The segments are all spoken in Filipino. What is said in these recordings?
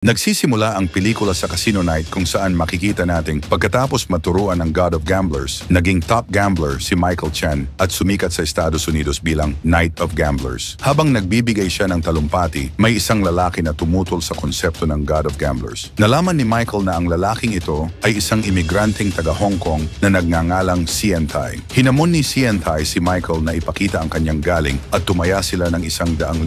Nagsisimula ang pelikula sa Casino Night kung saan makikita nating pagkatapos maturuan ng God of Gamblers, naging top gambler si Michael Chen at sumikat sa Estados Unidos bilang Knight of Gamblers. Habang nagbibigay siya ng talumpati, may isang lalaki na tumutol sa konsepto ng God of Gamblers. Nalaman ni Michael na ang lalaking ito ay isang imigranteng taga Hong Kong na nagngangalang Sian Tai. Hinamon ni Sian Tai si Michael na ipakita ang kanyang galing at tumaya sila ng $100,000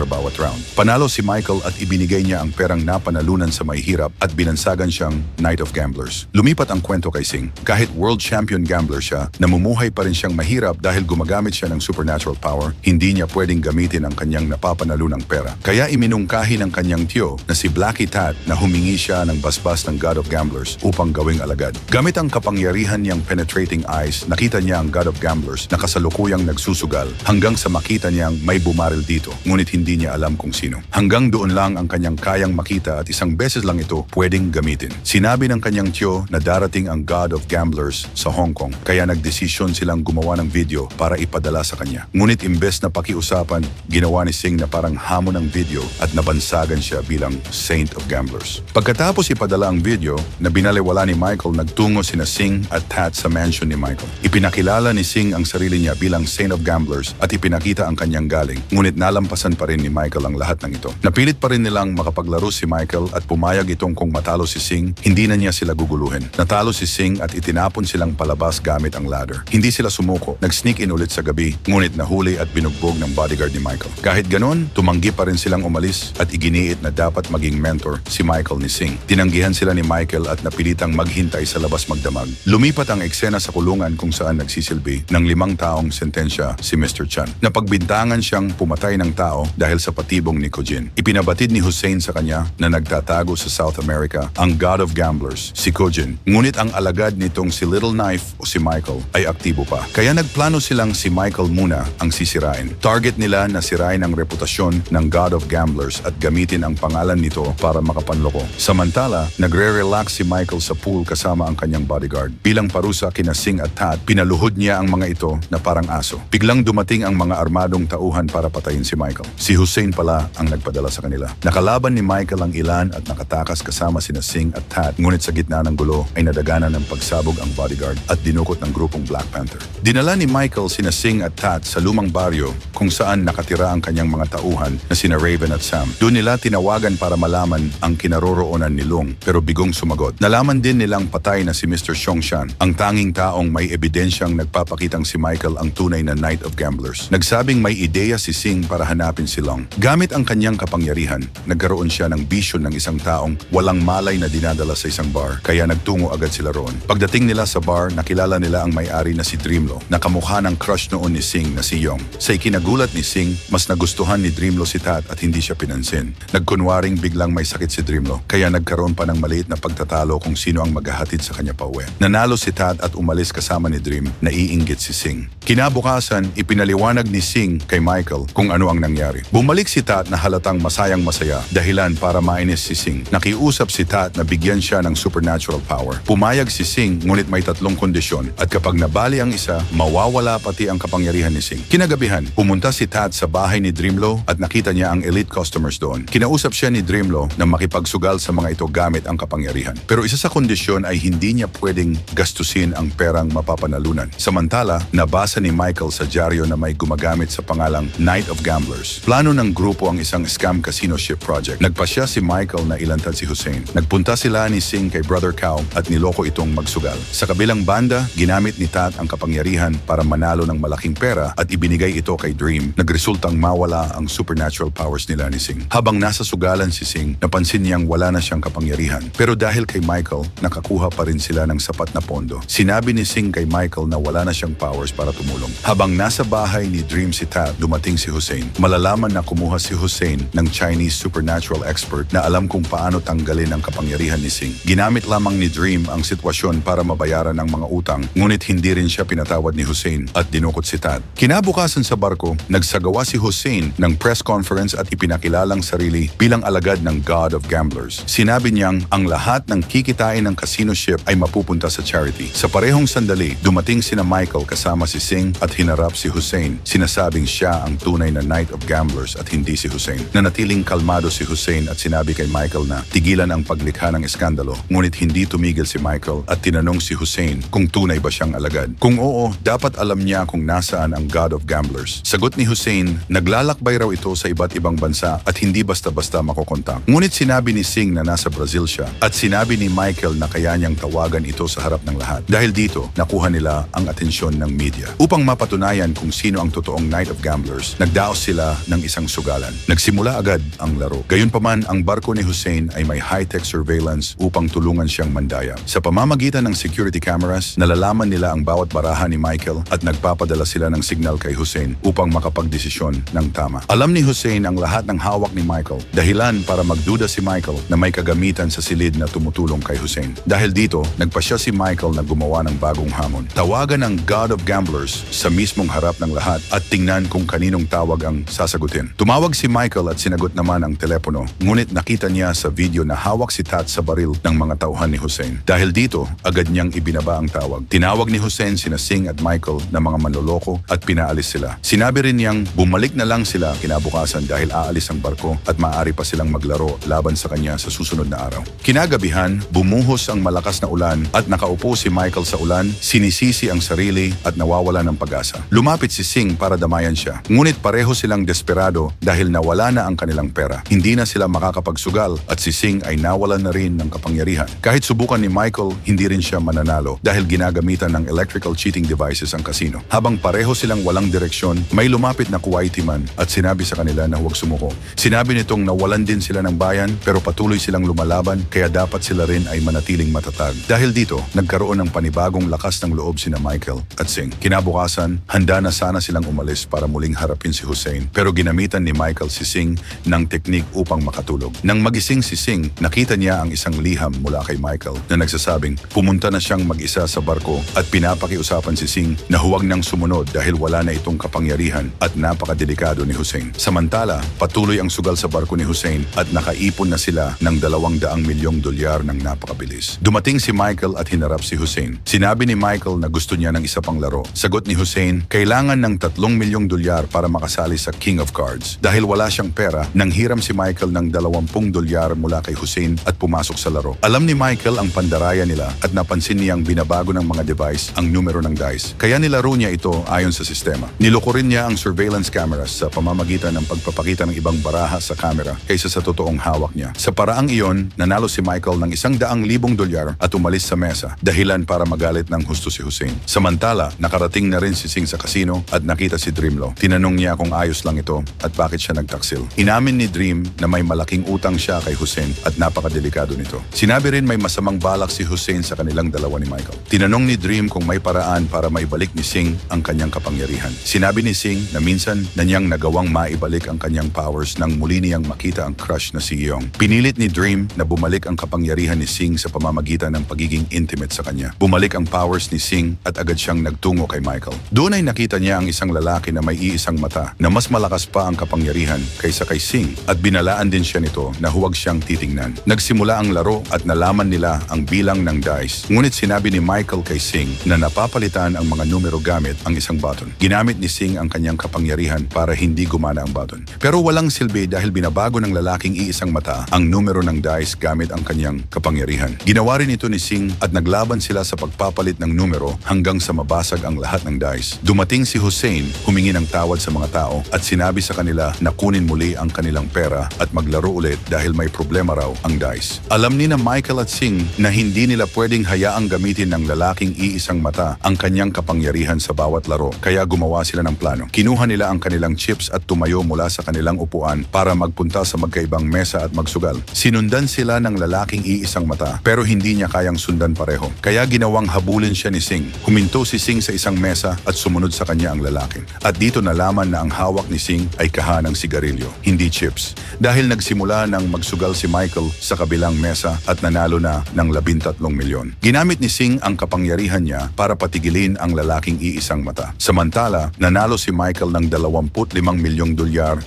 bawat round. Panalo si Michael at ibinigay niya ang perang napanalunan sa may hirap at binansagan siyang Knight of Gamblers. Lumipat ang kwento kay Sing. Kahit world champion gambler siya, namumuhay pa rin siyang mahirap dahil gumagamit siya ng supernatural power, hindi niya pwedeng gamitin ang kanyang napapanalunang pera. Kaya iminungkahi ng kanyang tiyo na si Blackie Tat na humingi siya ng basbas ng God of Gamblers upang gawing alagad. Gamit ang kapangyarihan niyang penetrating eyes, nakita niya ang God of Gamblers na kasalukuyang nagsusugal hanggang sa makita niyang may bumaril dito, ngunit hindi niya alam kung sino. Hanggang doon lang ang kanyang kayang makita at isang beses lang ito pwedeng gamitin. Sinabi ng kanyang tiyo na darating ang God of Gamblers sa Hong Kong, kaya nagdesisyon silang gumawa ng video para ipadala sa kanya. Ngunit imbes na pakiusapan, ginawa ni Sing na parang hamon ng video at nabansagan siya bilang Saint of Gamblers. Pagkatapos ipadala ang video na binaliwala ni Michael, nagtungo sina Sing at Tat sa mansion ni Michael. Ipinakilala ni Sing ang sarili niya bilang Saint of Gamblers at ipinakita ang kanyang galing. Ngunit nalampasan pa rin ni Michael ang lahat ng ito. Napilit pa rin nilang makapaglaro si Michael at pumayag itong kung matalo si Sing, hindi na niya sila guguluhin. Natalo si Sing at itinapon silang palabas gamit ang ladder. Hindi sila sumuko, nag-sneak in ulit sa gabi, ngunit nahuli at binugbog ng bodyguard ni Michael. Kahit ganon, tumanggi pa rin silang umalis at iginiit na dapat maging mentor si Michael ni Sing. Tinanggihan sila ni Michael at napilitang maghintay sa labas magdamag. Lumipat ang eksena sa kulungan kung saan nagsisilbi ng 5 taong sentensya si Mr. Chan. Napagbintangan siyang pumatay ng tao dahil sa patibong ni Kojin. Ipinabatid ni Hussein sa kanya na nagtatago sa South America ang God of Gamblers, si Kojin. Ngunit ang alagad nitong si Little Knife o si Michael ay aktibo pa. Kaya nagplano silang si Michael muna ang sisirain. Target nila na sirain ang reputasyon ng God of Gamblers at gamitin ang pangalan nito para makapanloko. Samantala, nagre-relax si Michael sa pool kasama ang kanyang bodyguard. Bilang parusa kina Sing at Tat, pinaluhod niya ang mga ito na parang aso. Biglang dumating ang mga armadong tauhan para patayin si Michael. Si Hussein pala ang nagpadala sa kanila. Nakalaban ni Michael ang ilan at nakatakas kasama sina Sing at Tat, ngunit sa gitna ng gulo ay nadaganan ng pagsabog ang bodyguard at dinukot ng grupong Black Panther. Dinala ni Michael sina Sing at Tat sa lumang baryo kung saan nakatira ang kanyang mga tauhan na sina Raven at Sam. Doon nila tinawagan para malaman ang kinaroroonan ni Long, pero bigong sumagot. Nalaman din nilang patay na si Mr. Xiong-Shan, ang tanging taong may ebidensyang nagpapakitang si Michael ang tunay na Knight of Gamblers. Nagsabing may ideya si Sing para hanapin si Long. Gamit ang kanyang kapangyarihan, nagkaroon siya ng vision ng isang taong walang malay na dinadala sa isang bar, kaya nagtungo agad sila roon. Pagdating nila sa bar, nakilala nila ang may-ari na si Dreamlo, na kamukha ng crush noon ni Sing na si Yong. Sa ikinagulat ni Sing, mas nagustuhan ni Dreamlo si Tat at hindi siya pinansin. Nagkunwaring biglang may sakit si Dreamlo, kaya nagkaroon pa ng maliit na pagtatalo kung sino ang maghahatid sa kanya pauwi. Nanalo si Tat at umalis kasama ni Dream, na iinggit si Sing. Kinabukasan, ipinaliwanag ni Sing kay Michael kung ano ang nangyari. Bumalik si Tat na halatang masayang masaya, dahilan para mainis si Sing. Nakiusap si Tat na bigyan siya ng supernatural power. Pumayag si Sing, ngunit may 3 kondisyon at kapag nabali ang isa, mawawala pati ang kapangyarihan ni Sing. Kinagabihan, pumunta si Tat sa bahay ni Dreamlo at nakita niya ang elite customers doon. Kinausap siya ni Dreamlo na makipagsugal sa mga ito gamit ang kapangyarihan. Pero isa sa kondisyon ay hindi niya pwedeng gastusin ang perang mapapanalunan. Samantala, nabasa ni Michael sa dyaryo na may gumagamit sa pangalang Knight of Gamblers. Plano ng grupo ang isang scam casino ship project. Nagpasya si Michael na ilantad si Hussein. Nagpunta sila ni Sing kay Brother Cow at niloko itong magsugal. Sa kabilang banda, ginamit ni Tat ang kapangyarihan para manalo ng malaking pera at ibinigay ito kay Dream. Nagresultang mawala ang supernatural powers nila ni Sing. Habang nasa sugalan si Sing, napansin niyang wala na siyang kapangyarihan. Pero dahil kay Michael, nakakuha pa rin sila ng sapat na pondo. Sinabi ni Sing kay Michael na wala na siyang powers para tumulong. Habang nasa bahay ni Dream si Tat, dumating si Hussein. Malalaman na kumuha si Hussein ng Chinese supernatural expert na alam kung paano tanggalin ang kapangyarihan ni Sing. Ginamit lamang ni Dream ang sitwasyon para mabayaran ang mga utang, ngunit hindi rin siya pinatawad ni Hussein at dinukot si Tat. Kinabukasan sa barko, nagsagawa si Hussein ng press conference at ipinakilalang sarili bilang alagad ng God of Gamblers. Sinabi niyang ang lahat ng kikitain ng casino ship ay mapupunta sa charity. Sa parehong sandali, dumating sina Michael kasama si Sing at hinarap si Hussein. Sinasabing siya ang tunay na Knight of Gamblers at hindi si Hussein. Nanatiling kalmado si Hussein at sinabi kay Michael na tigilan ang paglikha ng eskandalo, ngunit hindi tumigil si Michael at tinanong si Hussein kung tunay ba siyang alagad. Kung oo, dapat alam niya kung nasaan ang God of Gamblers. Sagot ni Hussein, naglalakbay raw ito sa iba't ibang bansa at hindi basta-basta makokontak. Ngunit sinabi ni Singh na nasa Brazil siya at sinabi ni Michael na kaya niyang tawagan ito sa harap ng lahat. Dahil dito, nakuha nila ang atensyon ng media. Upang mapatunayan kung sino ang totoong Knight of Gamblers, nagdaos sila ng isang sugalan. Nagsimula agad ang laro. Gayunpaman, ang barko ni Hussein ay may high-tech surveillance upang tulungan siyang mandaya. Sa pamamagitan ng security cameras, nalalaman nila ang bawat baraha ni Michael at nagpapadala sila ng signal kay Hussein upang makapagdesisyon ng tama. Alam ni Hussein ang lahat ng hawak ni Michael, dahilan para magduda si Michael na may kagamitan sa silid na tumutulong kay Hussein. Dahil dito, nagpasya si Michael na gumawa ng bagong hamon. Tawagan ang God of Gamblers sa mismong harap ng lahat at tingnan kung kaninong tawag ang sasagutin. Tumawag si Michael at sinagot naman ang telepono, ngunit nakita niya sa video na hawak si Tat sa baril ng mga tauhan ni Hussein. Dahil dito, agad niyang ibinaba ang tawag. Tinawag ni Hussein sina Singh at Michael na mga manloloko at pinaalis sila. Sinabi rin niyang bumalik na lang sila kinabukasan dahil aalis ang barko at maaari pa silang maglaro laban sa kanya sa susunod na araw. Kinagabihan, bumuhos ang malakas na ulan at nakaupo si Michael sa ulan, sinisisi ang sarili at nawawala ng pag-asa. Lumapit si Singh para damayan siya. Ngunit pareho silang desperado dahil nawala na ang kanilang pera. Hindi na sila makakapagsugal at si Singh ay nawalan na rin ng kapangyarihan. Kahit subukan ni Michael, hindi rin siya mananalo dahil ginagamitan ng electrical cheating devices ang kasino. Habang pareho silang walang direksyon, may lumapit na Kuwaiti man at sinabi sa kanila na huwag sumuko. Sinabi nitong nawalan din sila ng bayan pero patuloy silang lumalaban kaya dapat sila rin ay manatiling matatag. Dahil dito, nagkaroon ng panibagong lakas ng loob sina Michael at Singh. Kinabukasan, handa na sana silang umalis para muling harapin si Hussein pero ginamitan ni Michael si Singh ng teknik upang makatulog. Nang magising si Singh, nakita niya ang isang liham mula kay Michael na nagsasabing pumunta na siyang mag-isa sa barko at pinapakiusapan si Singh na huwag nang sumunod dahil wala na itong kapangyarihan at napakadelikado ni Hussein. Samantala, patuloy ang sugal sa barko ni Hussein at nakaipon na sila ng $200 milyong ng napakabilis. Dumating si Michael at hinarap si Hussein. Sinabi ni Michael na gusto niya ng isa pang laro. Sagot ni Hussein, kailangan ng $3 milyong para makasali sa King of Cards. Dahil wala siyang pera, nanghiram si Michael ng $20 mula kay Hussein at pumasok sa laro. Alam ni Michael ang pandaraya nila at napansin niyang binabago ng mga device ang numero ng dice. Kaya nilaro niya ito ayon sa sistema. Niloko rin niya ang surveillance cameras sa pamamagitan ng pagpapakita ng ibang baraha sa camera kaysa sa totoong hawak niya. Sa paraang iyon, nanalo si Michael ng $100,000 at umalis sa mesa, dahilan para magalit ng husto si Hussein. Samantala, nakarating na rin si Singh sa kasino at nakita si Dreamlo. Tinanong niya kung ayos lang ito at bakit siya nagtaksil. Inamin ni Dream na may malaking utang siya kay Hussein at napakadelikado nito. Sinabi rin may masamang balak si Hussein sa kanilang dalawa ni Michael. Tinanong ni Dream kung may paraan para maibalik ni Singh ang kanyang kapangyarihan. Sinabi ni Singh na minsan na niyang nagawang maibalik ang kanyang powers nang muli niyang makita ang crush na si Yeong. Pinilit ni Dream na bumalik ang kapangyarihan ni Singh sa pamamagitan ng pagiging intimate sa kanya. Bumalik ang powers ni Singh at agad siyang nagtungo kay Michael. Doon ay nakita niya ang isang lalaki na may iisang mata na mas malakas pa ang kapangyarihan kaysa kay Singh at binalaan din siya nito na huwag siyang titingnan. Nagsimula ang laro at nalaman nila ang bilang ng dice. Ngunit sinabi ni Michael kay Singh na napapalitan ang mga numero gamit ang isang button. Ginamit ni Singh ang kanyang kapangyarihan para hindi gumana ang button. Pero walang silbi dahil binabago ng lalaking iisang mata ang numero ng dice gamit ang kanyang kapangyarihan. Ginawa rin ito ni Singh at naglaban sila sa pagpapalit ng numero hanggang sa mabasag ang lahat ng dice. Dumating si Hussein, humingi ng tawad sa mga tao at sinabi sa kanila na kunin muli ang kanilang pera at maglaro ulit dahil may problema raw ang dice. Alam ni na Michael at Singh na hindi nila pwedeng hayaang gamitin ng lalaking iisang mata ang kanyang kapangyarihan sa bawat laro kaya gumawa sila ng plano. Kinuha nila ang kanilang chips at tumayo mula sa kanilang upuan para magpunta sa magkaibang mesa at magsugal. Sinundan sila ng lalaking iisang mata pero hindi niya kayang sundan pareho. Kaya ginawang habulin siya ni Singh. Huminto si Singh sa isang mesa at sumunod sa kanya ang lalaki. At dito nalaman na ang hawak ni Singh ay kahanang sigarilyo, hindi chips. Dahil nagsimula ng magsugal si Michael sa kabilang mesa at nanalo na ng $13 milyon. Ginamit ni Singh ang kapangyarihan niya para patigilin ang lalaking iisang mata. Samantala, nanalo si Michael ng $25 milyong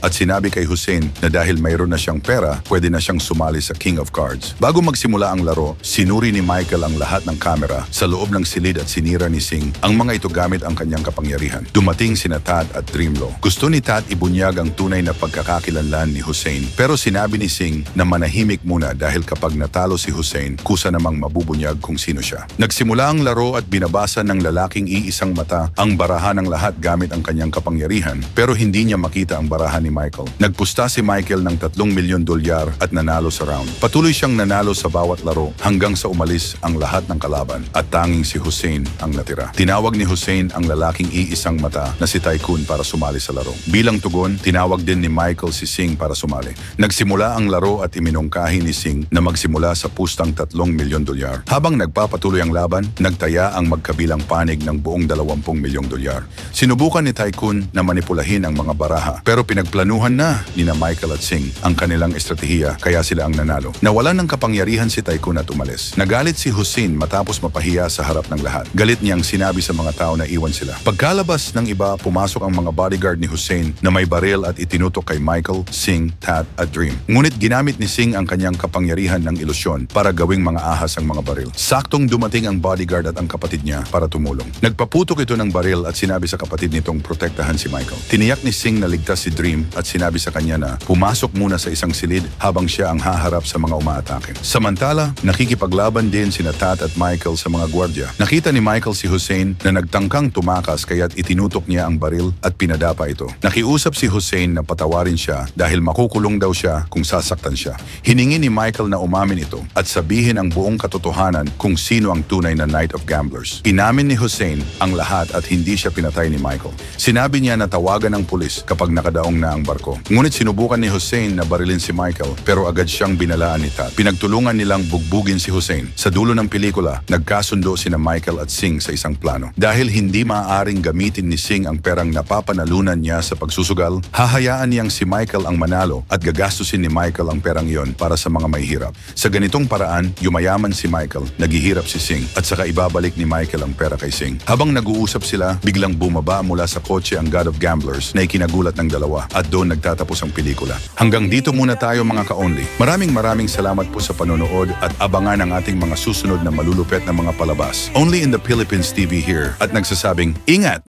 at sinabi kay Hussein na dahil mayroon na siyang pera, pwede na siyang sumali sa King of Cards. Bago magsimula ang laro, sinuri ni Michael ang lahat ng kamera sa loob ng silid at sinira ni Singh ang mga ito gamit ang kanyang kapangyarihan. Dumating sina Tat at Dreamlo. Gusto ni Tat ibunyag ang tunay na pagkakakilanlan ni Hussein pero sinabi sinabi ni Singh na manahimik muna dahil kapag natalo si Hussein, kusa namang mabubunyag kung sino siya. Nagsimula ang laro at binabasa ng lalaking iisang mata ang barahan ng lahat gamit ang kanyang kapangyarihan, pero hindi niya makita ang barahan ni Michael. Nagpusta si Michael ng 3 milyon dolyar at nanalo sa round. Patuloy siyang nanalo sa bawat laro hanggang sa umalis ang lahat ng kalaban at tanging si Hussein ang natira. Tinawag ni Hussein ang lalaking iisang mata na si Tycoon para sumali sa laro. Bilang tugon, tinawag din ni Michael si Singh para sumali. Nagsimula ang laro at iminungkahi ni Singh na magsimula sa pustang 3 milyon dolyar. Habang nagpapatuloy ang laban, nagtaya ang magkabilang panig ng buong 20 milyong dolyar. Sinubukan ni Tycoon na manipulahin ang mga baraha, pero pinagplanuhan na ni Michael at Singh ang kanilang estratehiya kaya sila ang nanalo. Nawalan ng kapangyarihan si Tycoon at umalis. Nagalit si Hussein matapos mapahiya sa harap ng lahat. Galit niyang sinabi sa mga tao na iwan sila. Pagkalabas ng iba, pumasok ang mga bodyguard ni Hussein na may baril at itinutok kay Michael, Singh, Tat at Dream. Ngunit ginamit ni Singh ang kanyang kapangyarihan ng ilusyon para gawing mga ahas ang mga baril. Saktong dumating ang bodyguard at ang kapatid niya para tumulong. Nagpaputok ito ng baril at sinabi sa kapatid nitong protektahan si Michael. Tiniyak ni Singh na ligtas si Dream at sinabi sa kanya na pumasok muna sa isang silid habang siya ang haharap sa mga umaatake. Samantala, nakikipaglaban din sina Tat at Michael sa mga gwardya. Nakita ni Michael si Hussein na nagtangkang tumakas kaya't itinutok niya ang baril at pinadapa ito. Nakiusap si Hussein na patawarin siya dahil makukulong daw siya kung sasaktan siya. Hiningi ni Michael na umamin ito at sabihin ang buong katotohanan kung sino ang tunay na Knight of Gamblers. Inamin ni Hussein ang lahat at hindi siya pinatay ni Michael. Sinabi niya na tawagan ng pulis kapag nakadaong na ang barko. Ngunit sinubukan ni Hussein na barilin si Michael pero agad siyang binalaan ni Tat. Pinagtulungan nilang bugbugin si Hussein. Sa dulo ng pelikula, nagkasundo sina Michael at Singh sa isang plano. Dahil hindi maaaring gamitin ni Singh ang perang napapanalunan niya sa pagsusugal, hahayaan niyang si Michael ang manalo at gagastusin ni Michael ang perang iyon para sa mga may hirap. Sa ganitong paraan, yumayaman si Michael, naghihirap si Singh at saka ibabalik ni Michael ang pera kay Singh. Habang nag-uusap sila, biglang bumaba mula sa kotse ang God of Gamblers na ikinagulat ng dalawa at doon nagtatapos ang pelikula. Hanggang dito muna tayo mga ka-only. Maraming salamat po sa panonood at abangan ang ating mga susunod na malulupet na mga palabas. Only in the Philippines TV here at nagsasabing, ingat!